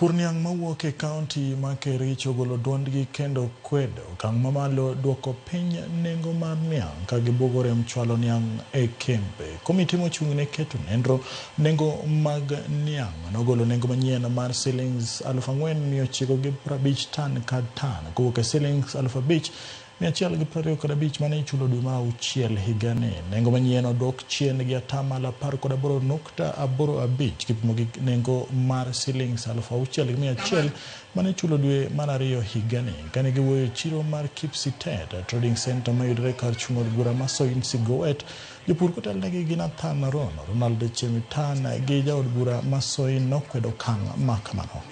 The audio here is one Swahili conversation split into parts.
Jopur niang' mawuok e kaunti ma Kericho ogolo duondgi kendo kwedo okang' mamalo duoko piny nengo mar niang' ka gibugore mchwalo niang' e kembe. Komiti mochung'ne keto nengo mag niang' nogolo nengo manyien mar shillings 4,950 tan ka tan kowuok e shillings 5,125 mane ichulo dwe mar auchiel higani. Nengo manyien odok chien gi 18.85 kipimo gi nengo mar shillings 6,100 mane ichulo dwe mar ariyo higani. Kane giwuoyo chiro mar Kipsitet Trading Center mayudore kar chung' od bura Masoin Sigowet, jopur kotelnegi gi Nathan Rono, Ronald Chemitan gi jaod bura Masoin nokwedo okang' makamano.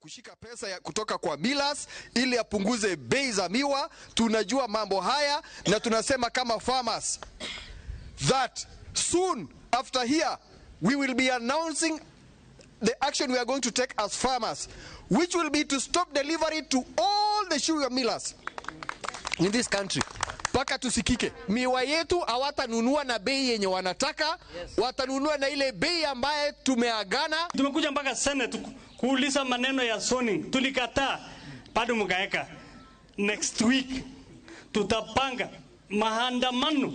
Kushika pesa ya kutoka kwa millers ili apunguze bei za miwa. Tunajua mambo haya na tunasema kama farmers that soon after here we will be announcing the action we are going to take as farmers, which will be to stop delivery to all the sugar millers in this country. Paka tusikike. Miwa yetu hawatanunua na bei yenye wanataka, watanunua na ile bei ambaye tumeagana. Tumekuja mpaka Senate kuuliza maneno ya zoning, tulikataa, bado mkaeka. Next week tutapanga maandamano.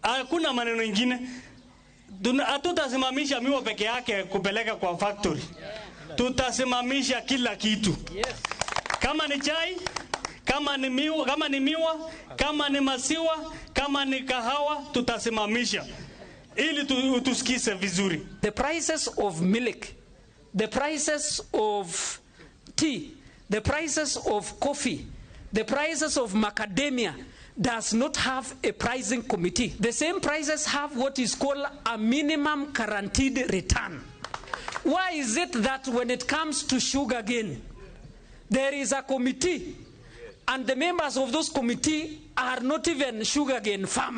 Hakuna maneno ingine. Hatutasimamisha miwa peke yake kupeleka kwa factory. Tutasimamisha kila kitu. Kama ni chai, kama ni miwa, kama ni maziwa, kama ni kahawa, tutasimamisha ili tusikize vizuri. The prices of milk, the prices of tea, the prices of coffee, the prices of macadamia does not have a pricing committee. The same prices have what is called a minimum guaranteed return. Why is it that when it comes to sugarcane, there is a committee and the members of those committee are not even sugarcane farmers?